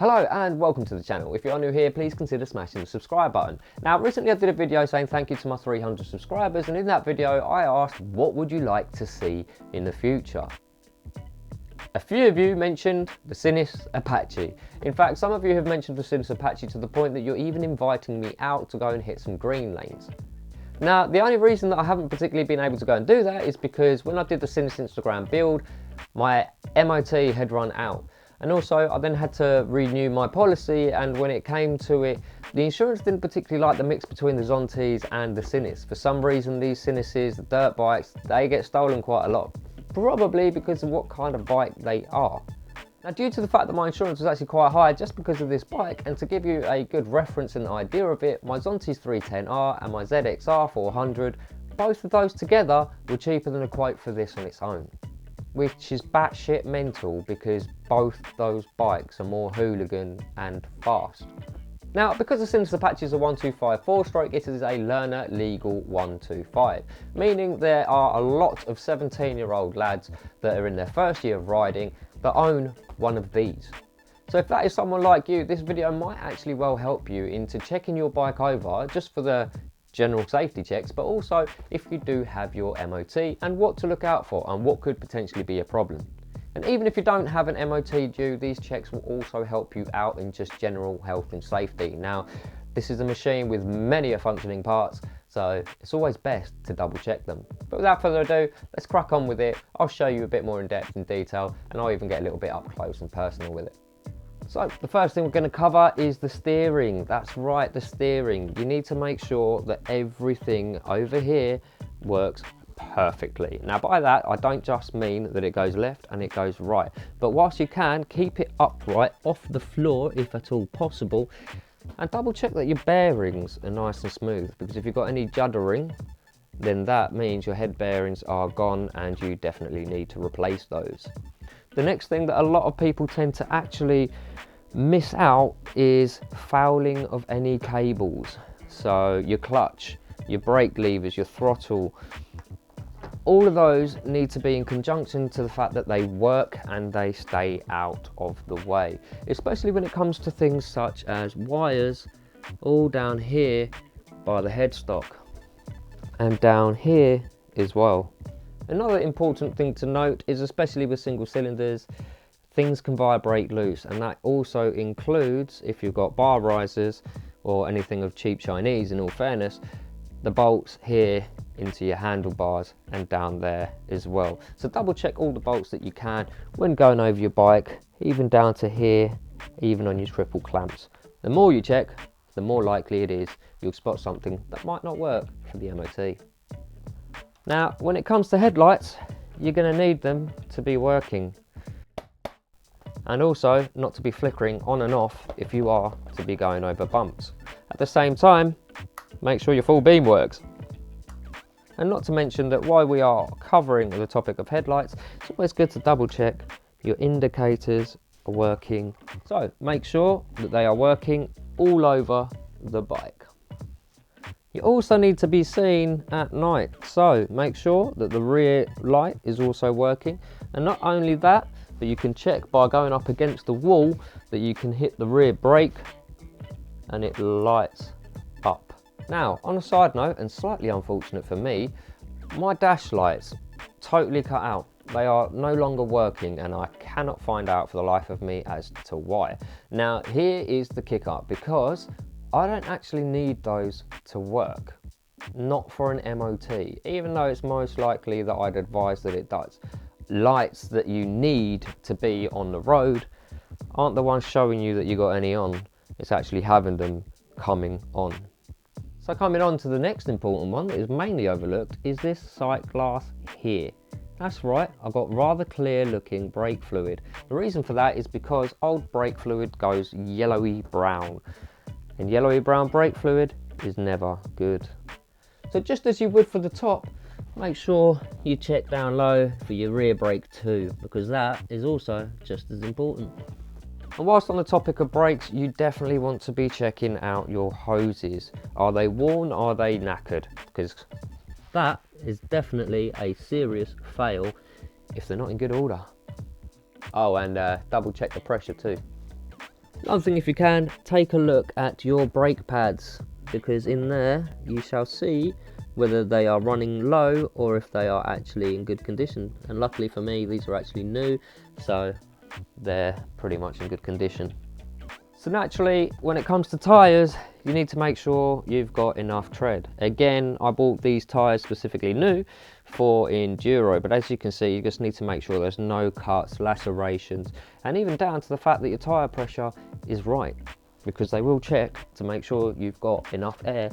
Hello and welcome to the channel. If you are new here, please consider smashing the subscribe button. Now, recently I did a video saying thank you to my 300 subscribers, and in that video I asked what would you like to see in the future. A few of you mentioned the Sinus Apache. In fact, some of you have mentioned the Sinus Apache to the point that you're even inviting me out to go and hit some green lanes. Now, the only reason that I haven't particularly been able to go and do that is because when I did the Sinus Instagram build, my m.o.t had run out. And also I then had to renew my policy, and when it came to it, the insurance didn't particularly like the mix between the Zontes and the Sinus. For some reason these Sinuses, the dirt bikes, they get stolen quite a lot. Probably because of what kind of bike they are. Now, due to the fact that my insurance was actually quite high just because of this bike, and to give you a good reference and idea of it, my Zontes 310R and my ZXR 400, both of those together were cheaper than a quote for this on its own. Which is batshit mental because both those bikes are more hooligan and fast. Now, because the Sinus Apache is a 125 4-stroke, it is a learner legal 125, meaning there are a lot of 17-year-old lads that are in their first year of riding that own one of these. So if that is someone like you, this video might actually well help you into checking your bike over just for the general safety checks, but also if you do have your m.o.t and what to look out for and what could potentially be a problem. And even if you don't have an m.o.t due, these checks will also help you out in just general health and safety. Now, this is a machine with many functioning parts, so it's always best to double check them. But without further ado, let's crack on with it. I'll show you a bit more in depth and detail, and I'll even get a little bit up close and personal with it. So the first thing we're going to cover is the steering. That's right, the steering. You need to make sure that everything over here works perfectly. Now by that, I don't just mean that it goes left and it goes right, but whilst you can, keep it upright off the floor if at all possible, and double check that your bearings are nice and smooth, because if you've got any juddering, then that means your head bearings are gone and you definitely need to replace those. The next thing that a lot of people tend to actually miss out is fouling of any cables. So your clutch, your brake levers, your throttle, all of those need to be in conjunction to the fact that they work and they stay out of the way, especially when it comes to things such as wires all down here by the headstock and down here as well. Another important thing to note is, especially with single cylinders, things can vibrate loose, and that also includes, if you've got bar risers or anything of cheap Chinese, in all fairness, the bolts here into your handlebars and down there as well. So double check all the bolts that you can when going over your bike, even down to here, even on your triple clamps. The more you check, the more likely it is you'll spot something that might not work for the m.o.t. Now, when it comes to headlights, you're going to need them to be working, and also not to be flickering on and off if you are to be going over bumps. At the same time, make sure your full beam works. And not to mention that while we are covering the topic of headlights, it's always good to double check your indicators are working. So make sure that they are working all over the bike. You also need to be seen at night, so make sure that the rear light is also working, and not only that, but you can check by going up against the wall that you can hit the rear brake and it lights up. Now, on a side note, and slightly unfortunate for me, my dash lights totally cut out. They are no longer working, and I cannot find out for the life of me as to why. Now, here is the kick up, because I don't actually need those to work, not for an m.o.t, even though it's most likely that I'd advise that it does. Lights that you need to be on the road aren't the ones showing you that you got any on, it's actually having them coming on. So coming on to the next important one that is mainly overlooked is this sight glass here. That's right, I've got rather clear looking brake fluid. The reason for that is because old brake fluid goes yellowy brown. And yellowy brown brake fluid is never good. So just as you would for the top, make sure you check down low for your rear brake too, because that is also just as important. And whilst on the topic of brakes, you definitely want to be checking out your hoses. Are they worn? Are they knackered? Because that is definitely a serious fail if they're not in good order. Oh, and double check the pressure too. Another thing, if you can, take a look at your brake pads, because in there you shall see whether they are running low or if they are actually in good condition. And luckily for me, these are actually new, so they're pretty much in good condition. So naturally, when it comes to tyres, you need to make sure you've got enough tread. Again, I bought these tyres specifically new for enduro, but as you can see, you just need to make sure there's no cuts, lacerations, and even down to the fact that your tyre pressure is right, because they will check to make sure you've got enough air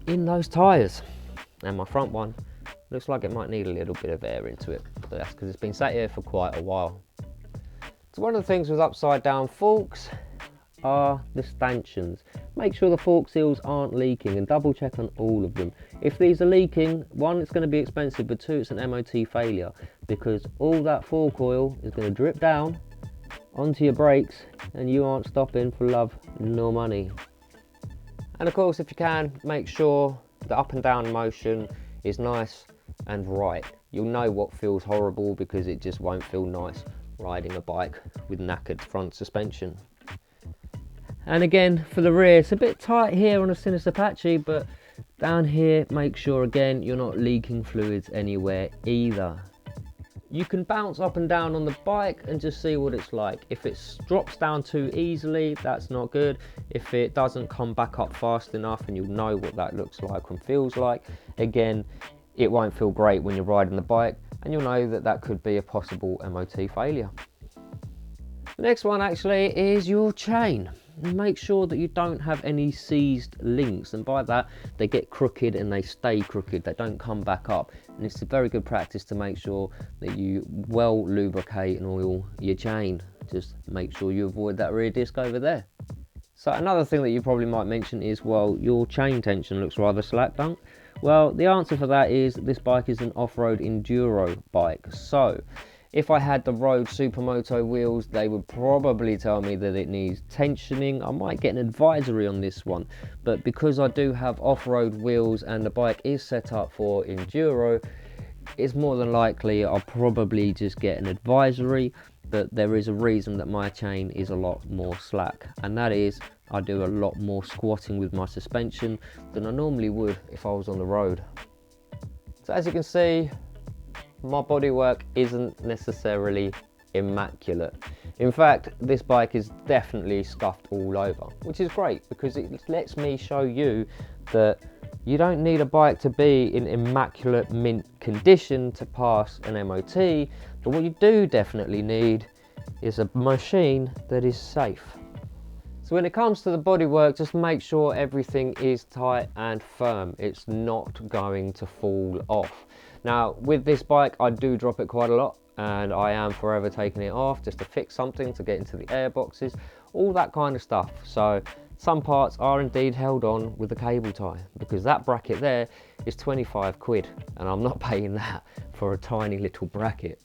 in those tyres. And my front one looks like it might need a little bit of air into it, but that's because it's been sat here for quite a while. So one of the things with upside down forks are the stanchions. Make sure the fork seals aren't leaking and double check on all of them. If these are leaking, one, it's going to be expensive, but two, it's an MOT failure, because all that fork oil is going to drip down onto your brakes and you aren't stopping for love nor money. And of course, if you can, make sure the up and down motion is nice and right. You'll know what feels horrible, because it just won't feel nice riding a bike with knackered front suspension. And again, for the rear, it's a bit tight here on a Sinus Apache, but down here, make sure again you're not leaking fluids anywhere either. You can bounce up and down on the bike and just see what it's like. If it drops down too easily, that's not good. If it doesn't come back up fast enough, and you'll know what that looks like and feels like, again, it won't feel great when you're riding the bike, and you'll know that that could be a possible MOT failure. The next one actually is your chain. Make sure that you don't have any seized links, and by that they get crooked and they stay crooked, they don't come back up. And it's a very good practice to make sure that you well lubricate and oil your chain. Just make sure you avoid that rear disc over there. So another thing that you probably might mention is, well, your chain tension looks rather slack, don't? Well, the answer for that is this bike is an off-road enduro bike. So if I had the road Supermoto wheels, they would probably tell me that it needs tensioning. I might get an advisory on this one, but because I do have off-road wheels and the bike is set up for enduro, it's more than likely I'll probably just get an advisory. But there is a reason that my chain is a lot more slack, and that is I do a lot more squatting with my suspension than I normally would if I was on the road. So as you can see, my bodywork isn't necessarily immaculate. In fact, this bike is definitely scuffed all over, which is great because it lets me show you that you don't need a bike to be in immaculate mint condition to pass an MOT, but what you do definitely need is a machine that is safe. So when it comes to the bodywork, just make sure everything is tight and firm. It's not going to fall off. Now, with this bike, I do drop it quite a lot, and I am forever taking it off just to fix something, to get into the air boxes, all that kind of stuff. So some parts are indeed held on with a cable tie, because that bracket there is 25 quid, and I'm not paying that for a tiny little bracket.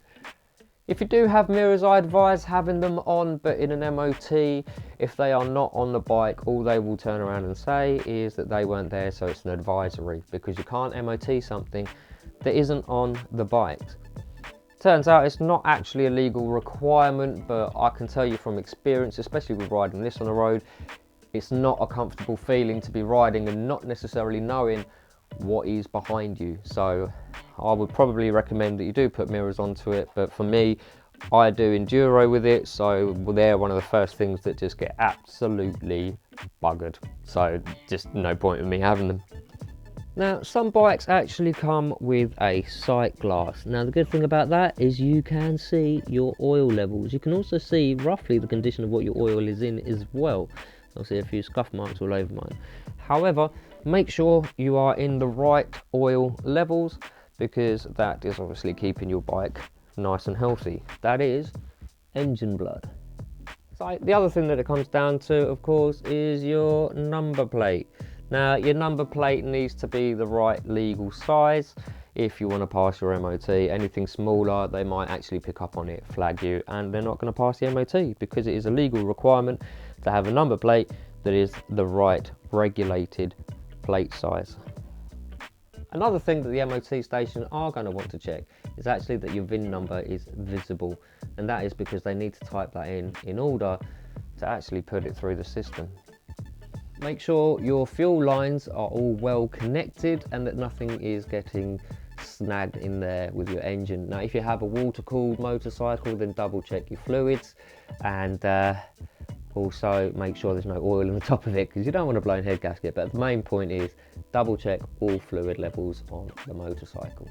If you do have mirrors, I advise having them on, but in an MOT, if they are not on the bike, all they will turn around and say is that they weren't there, so it's an advisory, because you can't MOT something that isn't on the bike. Turns out it's not actually a legal requirement, but I can tell you from experience, especially with riding this on the road, it's not a comfortable feeling to be riding and not necessarily knowing what is behind you. So I would probably recommend that you do put mirrors onto it, but for me, I do enduro with it, so they're one of the first things that just get absolutely buggered. So just no point in me having them. Now, some bikes actually come with a sight glass. Now, the good thing about that is you can see your oil levels. You can also see roughly the condition of what your oil is in as well. I'll see a few scuff marks all over mine. However, make sure you are in the right oil levels, because that is obviously keeping your bike nice and healthy. That is engine blood. So the other thing that it comes down to, of course, is your number plate. Now, your number plate needs to be the right legal size if you want to pass your MOT. Anything smaller, they might actually pick up on it, flag you, and they're not going to pass the MOT, because it is a legal requirement to have a number plate that is the right regulated plate size. Another thing that the MOT station are going to want to check is actually that your VIN number is visible, and that is because they need to type that in order to actually put it through the system. Make sure your fuel lines are all well connected and that nothing is getting snagged in there with your engine. Now if you have a water-cooled motorcycle, then double check your fluids, and also make sure there's no oil in the top of it, because you don't want a blown head gasket. But the main point is double check all fluid levels on the motorcycle.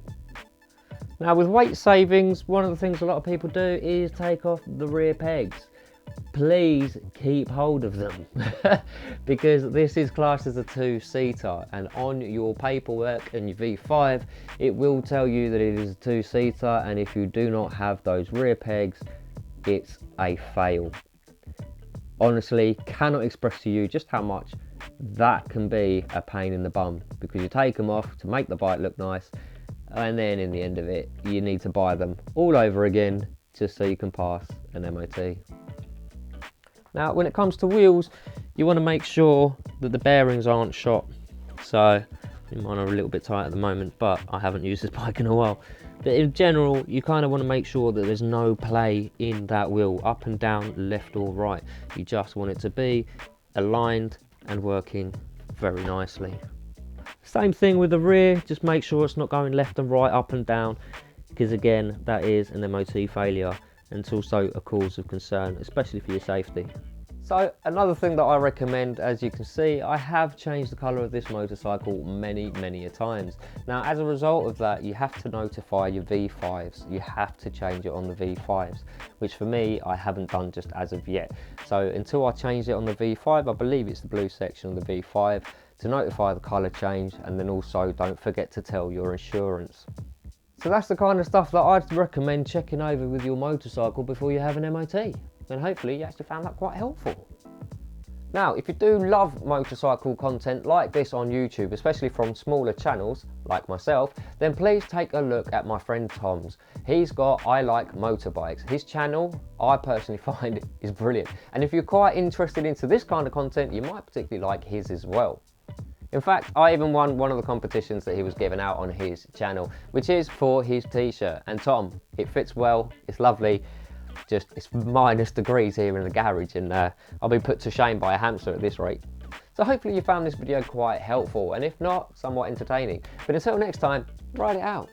Now with weight savings, one of the things a lot of people do is take off the rear pegs. Please keep hold of them because this is classed as a two-seater, and on your paperwork and your V5 it will tell you that it is a two-seater, and if you do not have those rear pegs, it's a fail. Honestly, cannot express to you just how much that can be a pain in the bum, because you take them off to make the bike look nice, and then in the end of it you need to buy them all over again just so you can pass an MOT. Now when it comes to wheels, you want to make sure that the bearings aren't shot. So mine are a little bit tight at the moment, but I haven't used this bike in a while. But in general, you kind of want to make sure that there's no play in that wheel, up and down, left or right. You just want it to be aligned and working very nicely. Same thing with the rear, just make sure it's not going left and right, up and down, because again, that is an MOT failure, and it's also a cause of concern, especially for your safety. So another thing that I recommend, as you can see, I have changed the colour of this motorcycle many a times. Now as a result of that, you have to notify your V5s. You have to change it on the V5s, which for me, I haven't done just as of yet. So until I change it on the V5, I believe it's the blue section of the V5, to notify the colour change, and then also don't forget to tell your insurance. So that's the kind of stuff that I'd recommend checking over with your motorcycle before you have an MOT. And hopefully you actually found that quite helpful. Now, if you do love motorcycle content like this on YouTube, especially from smaller channels like myself, then please take a look at my friend Tom's. He's got I Like Motorbikes. His channel, I personally find, is brilliant. And if you're quite interested into this kind of content, you might particularly like his as well. In fact, I even won one of the competitions that he was giving out on his channel, which is for his t-shirt. And Tom, it fits well, it's lovely, just it's -degrees here in the garage, and I'll be put to shame by a hamster at this rate. So hopefully you found this video quite helpful, and if not, somewhat entertaining. But until next time, ride it out.